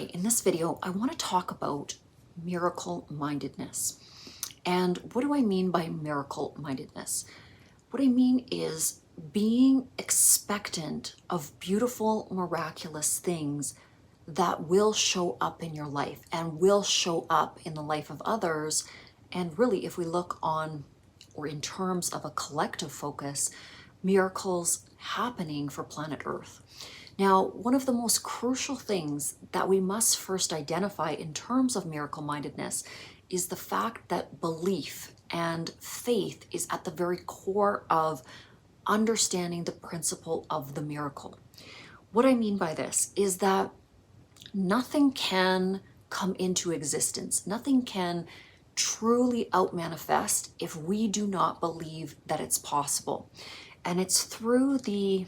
Okay, in this video, I want to talk about miracle-mindedness. And what do I mean by miracle-mindedness? What I mean is being expectant of beautiful, miraculous things that will show up in your life and will show up in the life of others. And really, if we look on or in terms of a collective focus, miracles happening for planet Earth. Now, one of the most crucial things that we must first identify in terms of miracle-mindedness is the fact that belief and faith is at the very core of understanding the principle of the miracle. What I mean by this is that nothing can come into existence, nothing can truly out-manifest if we do not believe that it's possible. And it's through the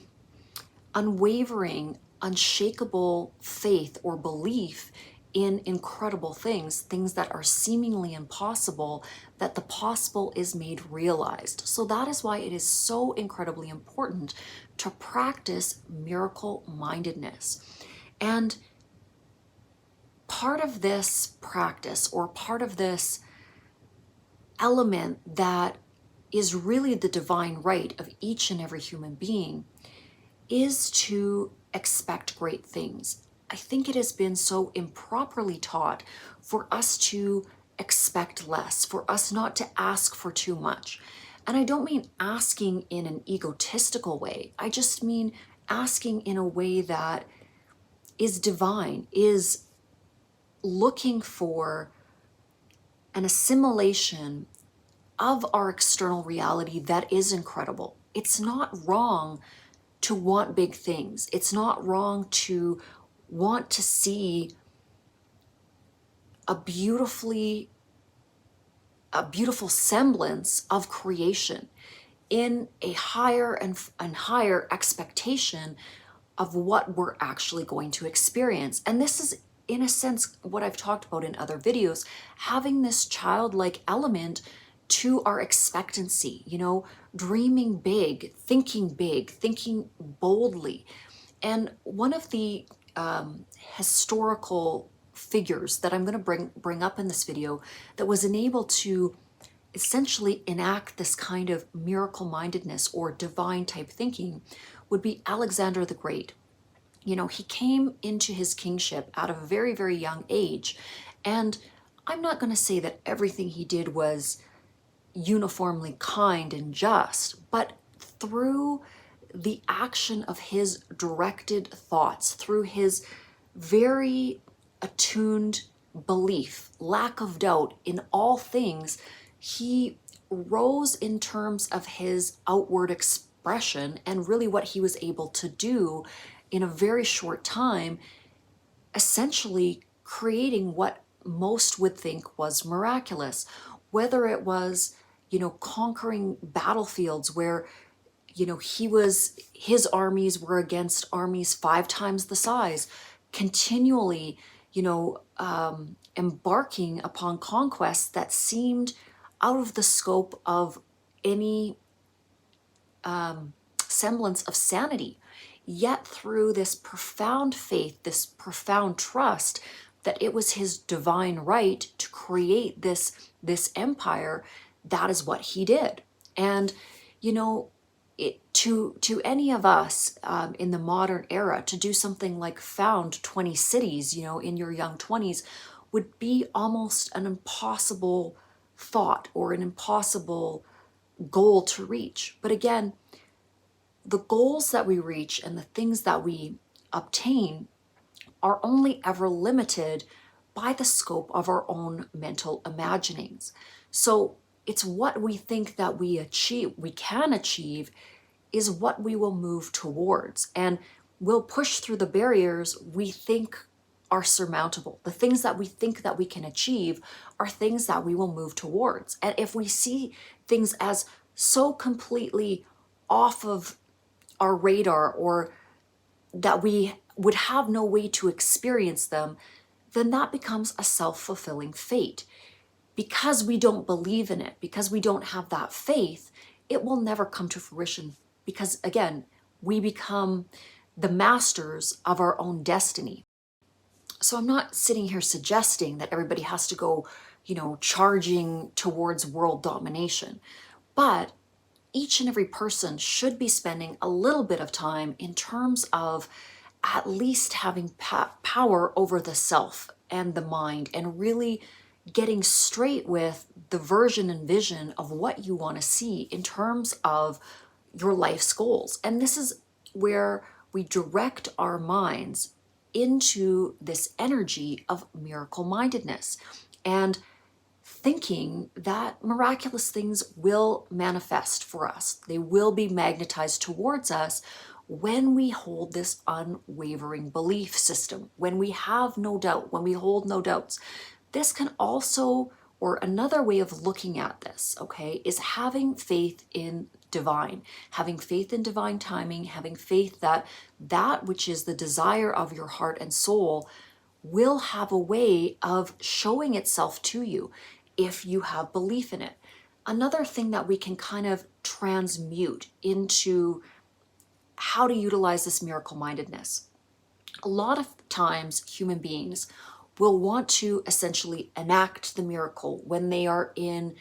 unwavering, unshakable faith or belief in incredible things, things that are seemingly impossible, that the possible is made realized. So that is why it is so incredibly important to practice miracle-mindedness. And part of this practice, or part of this element that is really the divine right of each and every human being, is to expect great things. I think it has been so improperly taught for us to expect less, for us not to ask for too much. And I don't mean asking in an egotistical way. I just mean asking in a way that is divine, is looking for an assimilation of our external reality that is incredible. It's not wrong to want big things. It's not wrong to want to see a beautiful semblance of creation in a higher and higher expectation of what we're actually going to experience. And this is, in a sense, what I've talked about in other videos, having this childlike element to our expectancy, dreaming big, thinking boldly. And one of the historical figures that I'm going to bring up in this video that was enabled to essentially enact this kind of miracle-mindedness or divine type thinking would be Alexander the Great. He came into his kingship at a very, very young age. And I'm not going to say that everything he did was uniformly kind and just, but through the action of his directed thoughts, through his very attuned belief, lack of doubt in all things, he rose in terms of his outward expression and really what he was able to do in a very short time, essentially creating what most would think was miraculous. Whether it was conquering battlefields where, his armies were against armies 5 times the size, continually, embarking upon conquests that seemed out of the scope of any semblance of sanity. Yet through this profound faith, this profound trust that it was his divine right to create this empire, that is what he did. And to any of us in the modern era, to do something like found 20 cities in your young 20s would be almost an impossible thought or an impossible goal to reach. But again, the goals that we reach and the things that we obtain are only ever limited by the scope of our own mental imaginings. So it's what we think that we can achieve is what we will move towards. And we'll push through the barriers we think are surmountable. The things that we think that we can achieve are things that we will move towards. And if we see things as so completely off of our radar, or that we would have no way to experience them, then that becomes a self-fulfilling fate. Because we don't believe in it, because we don't have that faith, it will never come to fruition. Because again, we become the masters of our own destiny. So I'm not sitting here suggesting that everybody has to go, charging towards world domination, but each and every person should be spending a little bit of time in terms of at least having power over the self and the mind, and really getting straight with the version and vision of what you want to see in terms of your life's goals. And this is where we direct our minds into this energy of miracle-mindedness and thinking that miraculous things will manifest for us. They will be magnetized towards us when we hold this unwavering belief system, when we have no doubt, when we hold no doubts. This can also, or another way of looking at this, okay, is having faith in divine, having faith in divine timing, having faith that that which is the desire of your heart and soul will have a way of showing itself to you if you have belief in it. Another thing that we can kind of transmute into how to utilize this miracle-mindedness. A lot of times human beings will want to essentially enact the miracle when they are in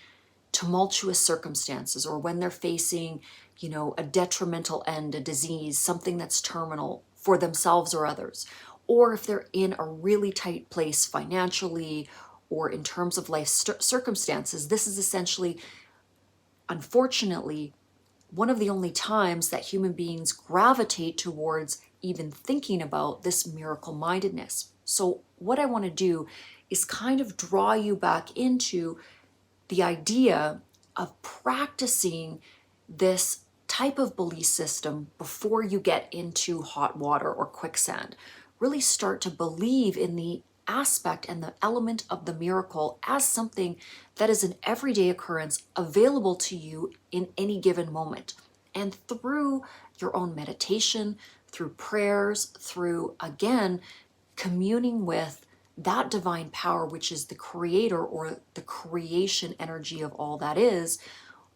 tumultuous circumstances, or when they're facing, a detrimental end, a disease, something that's terminal for themselves or others, or if they're in a really tight place financially or in terms of life circumstances. This is essentially, unfortunately, one of the only times that human beings gravitate towards even thinking about this miracle-mindedness. So what I want to do is kind of draw you back into the idea of practicing this type of belief system before you get into hot water or quicksand. Really start to believe in the aspect and the element of the miracle as something that is an everyday occurrence available to you in any given moment. And through your own meditation, through prayers, through, again, communing with that divine power, which is the creator or the creation energy of all that is,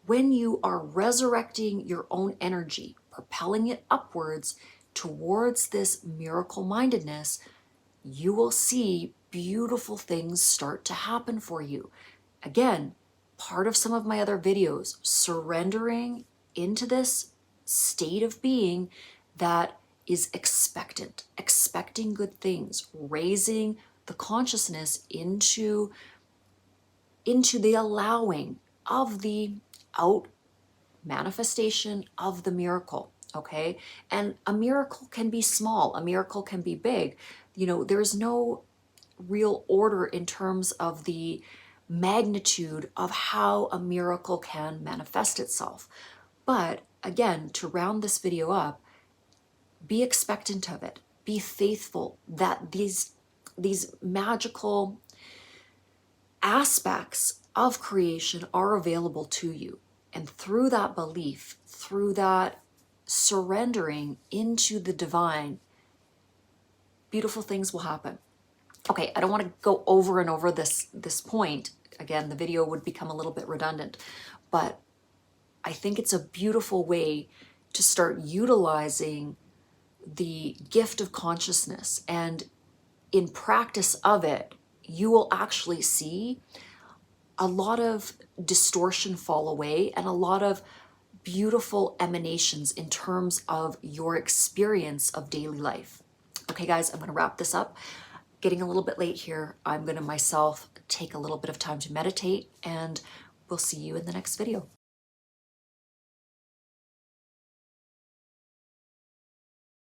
when you are resurrecting your own energy, propelling it upwards towards this miracle-mindedness, you will see beautiful things start to happen for you. Again, part of some of my other videos, surrendering into this state of being that is expectant, expecting good things, raising the consciousness into the allowing of the out manifestation of the miracle. Okay, and a miracle can be small, a miracle can be big. There's no real order in terms of the magnitude of how a miracle can manifest itself. But again, to round this video up, be expectant of it. Be faithful that these magical aspects of creation are available to you. And through that belief, through that surrendering into the divine, beautiful things will happen. Okay, I don't want to go over and over this point. Again, the video would become a little bit redundant, but I think it's a beautiful way to start utilizing the gift of consciousness. And in practice of it, you will actually see a lot of distortion fall away and a lot of beautiful emanations in terms of your experience of daily life. Okay, guys, I'm going to wrap this up. Getting a little bit late here. I'm going to myself take a little bit of time to meditate, and we'll see you in the next video.